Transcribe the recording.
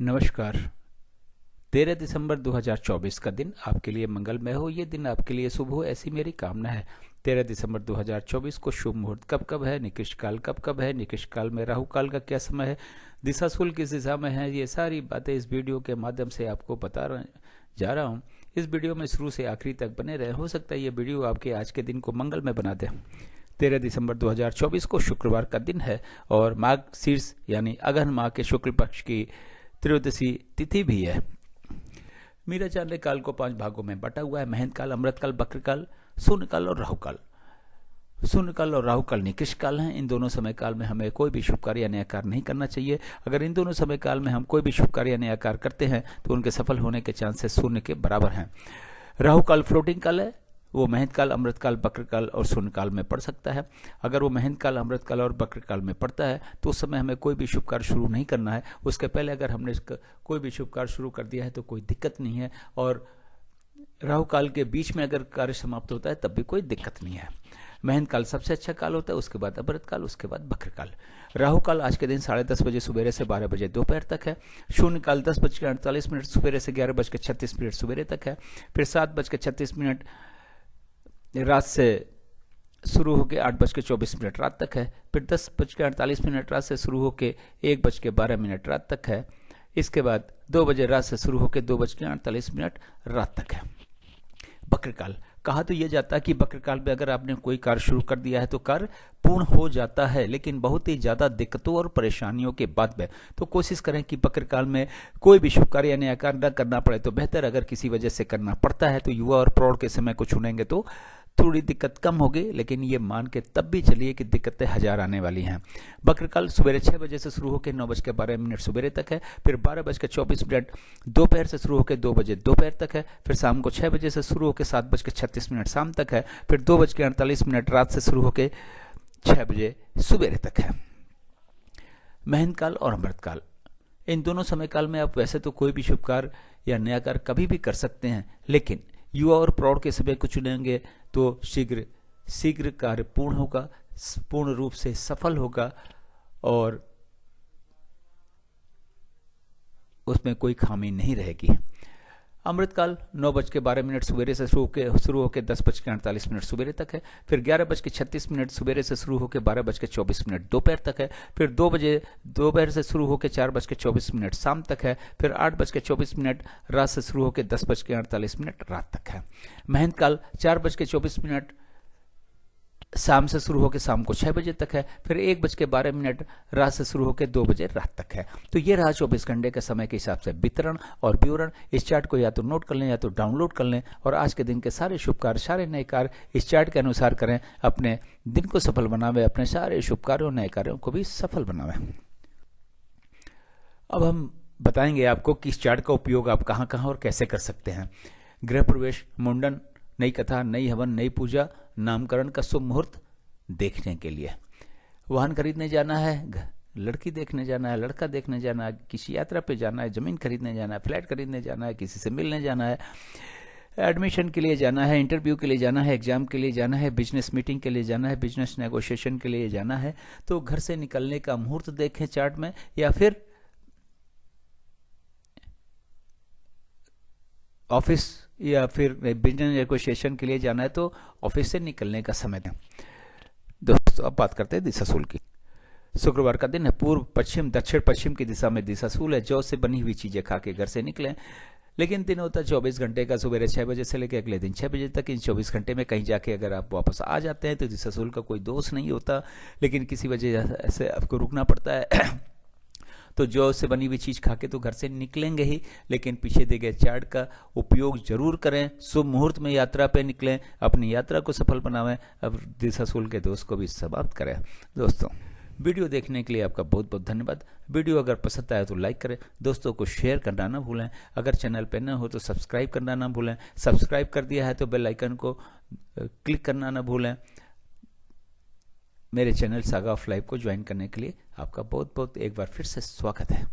नमस्कार। 13 दिसंबर 2024 का दिन आपके लिए मंगलमय हो, ये दिन आपके लिए शुभ हो, ऐसी मेरी कामना है। 13 दिसंबर 2024 को शुभ मुहूर्त कब कब है, निकृष्ट काल कब कब है, निकृष्ट काल में राहु काल का क्या समय है, दिशाशूल किस दिशा में है, ये सारी बातें इस वीडियो के माध्यम से आपको जा रहा हूँ। इस वीडियो में शुरू से आखिरी तक बने रहे। हो सकता है ये वीडियो आपके आज के दिन को मंगलमय बना दे। 13 दिसंबर 2024 को शुक्रवार का दिन है और माघ शीर्ष यानी अगहन माह के शुक्ल पक्ष की त्रयोदशी तिथि भी है। मीरा चांद काल को 5 भागों में बटा हुआ है। महेंद्र काल, अमृत काल, बक्र काल, शून्य काल और राहु काल। शून्य काल और राहु काल निकृष्ट काल हैं। इन दोनों समय काल में हमें कोई भी शुभ कार्य या नया कार्य नहीं करना चाहिए। अगर इन दोनों समय काल में हम कोई भी शुभ कार्य या नया कार्य करते हैं तो उनके सफल होने के चांसेस शून्य के बराबर हैं। राहु काल फ्लोटिंग काल है, वो महेंद्र काल, अमृत काल, बक्र काल और शून्य काल में पड़ सकता है। अगर वो महेंद्र काल, अमृत काल और बक्र काल में पड़ता है तो उस समय हमें कोई भी शुभ कार्य शुरू नहीं करना है। उसके पहले अगर हमने कोई भी शुभ कार्य शुरू कर दिया है तो कोई दिक्कत नहीं है, और राहु काल के बीच में अगर कार्य समाप्त होता है तब भी कोई दिक्कत नहीं है। महेंद्र काल सबसे अच्छा काल होता है, उसके बाद अमृत काल, उसके बाद बक्र काल। राहु काल आज के दिन 10:30 बजे सुबेरे से 12 बजे दोपहर तक है। शून्य काल 10:48 सुबेरे से 11:36 सुबेरे तक है। फिर 7:36 रात से शुरू होकर 8:24 रात तक है। फिर 10:48 रात से शुरू होकर 1:12 रात तक है। इसके बाद 2 बजे रात से शुरू होकर 2:48 रात तक है। बक्र काल कहा तो यह जाता है कि बक्र काल में अगर आपने कोई कार्य शुरू कर दिया है तो कार्य पूर्ण हो जाता है, लेकिन बहुत ही ज्यादा दिक्कतों और परेशानियों के बाद में। तो कोशिश करें कि बक्र काल में कोई भी शुभ कार्य या नया कार्य न करना पड़े तो बेहतर। अगर किसी वजह से करना पड़ता है तो युवा और प्रौढ़ के समय को चुनेंगे तो थोड़ी दिक्कत कम होगी, लेकिन ये मान के तब भी चलिए कि दिक्कतें हजार आने वाली हैं। बक्र काल सुबह 6 बजे से शुरू होकर 9:12 सुबेरे तक है। फिर 12:24 दोपहर से शुरू होकर 2 बजे दोपहर तक है। फिर शाम को 6 बजे से शुरू होकर 7:36 शाम तक है। फिर 2:48 रात से शुरू होकर 6 बजे सुबेरे तक है। महेंद्र काल और अमृत काल, इन दोनों समय काल में आप वैसे तो कोई भी शुभ कार्य या नया कार्य कभी भी कर सकते हैं, लेकिन युवा और प्रौढ़ के समय को चुनेंगे तो शीघ्र कार्य पूर्ण होगा, पूर्ण रूप से सफल होगा और उसमें कोई खामी नहीं रहेगी। अमृत काल 9:12 सुबेरे से शुरू होकर 10:48 सुबेरे तक है। फिर 11:36 सुबेरे से शुरू होकर 12:24 दोपहर तक है। फिर 2 बजे दोपहर से शुरू होकर 4:24 शाम तक है। फिर 8:24 रात से शुरू होकर 10:48 रात तक है। महेंद्र काल 4:24 शाम से शुरू होकर शाम को 6 बजे तक है। फिर 1:12 रात से शुरू होकर 2 बजे रात तक है। तो ये रहा 24 घंटे के समय के हिसाब से वितरण और विवरण। इस चार्ट को या तो नोट कर लें या तो डाउनलोड कर लें और आज के दिन के सारे शुभ कार्य, सारे नए कार्य इस चार्ट के अनुसार करें। अपने दिन को सफल बनावे, अपने सारे शुभ कार्यों, नए कार्यों को भी सफल बनावे। अब हम बताएंगे आपको कि इस चार्ट का उपयोग आप कहाँ कहाँ और कैसे कर सकते हैं। गृह प्रवेश, मुंडन, नई कथा, नई हवन, नई पूजा, नामकरण का शुभ मुहूर्त देखने के लिए, वाहन खरीदने जाना है, लड़की देखने जाना है, लड़का देखने जाना है, किसी यात्रा पे जाना है, जमीन खरीदने जाना है, फ्लैट खरीदने जाना है, किसी से मिलने जाना है, एडमिशन के लिए जाना है, इंटरव्यू के लिए जाना है, एग्जाम के लिए जाना है, बिजनेस मीटिंग के लिए जाना है, बिजनेस नेगोशिएशन के लिए जाना है, तो घर से निकलने का मुहूर्त देखें चार्ट में। या फिर ऑफिस या फिर बिजनेस नेगोशिएशन के लिए जाना है तो ऑफिस से निकलने का समय दें। दोस्तों अब बात करते हैं दिशाशूल की। शुक्रवार का दिन है। पूर्व पश्चिम दक्षिण पश्चिम की दिशा में दिशाशूल है। जौ से बनी हुई चीजें खा के घर से निकलें, लेकिन दिन होता है 24 घंटे का, सुबह 6 बजे से लेकर अगले दिन 6 बजे तक। इन 24 घंटे में कहीं जाके अगर आप वापस आ जाते हैं तो दिशाशूल का कोई दोष नहीं होता, लेकिन किसी वजह से आपको रुकना पड़ता है तो जौ से बनी हुई चीज खा के तो घर से निकलेंगे ही, लेकिन पीछे दिए गए चार्ट का उपयोग जरूर करें। शुभ मुहूर्त में यात्रा पे निकलें, अपनी यात्रा को सफल बनावें, अब दिशाशूल के दोष को भी समाप्त करें। दोस्तों वीडियो देखने के लिए आपका बहुत बहुत धन्यवाद। वीडियो अगर पसंद आया तो लाइक करें, दोस्तों को शेयर करना ना भूलें। अगर चैनल पर न हो तो सब्सक्राइब करना ना भूलें। सब्सक्राइब कर दिया है तो बेल आइकन को क्लिक करना ना भूलें। मेरे चैनल सागा ऑफ लाइफ को ज्वाइन करने के लिए आपका बहुत बहुत एक बार फिर से स्वागत है।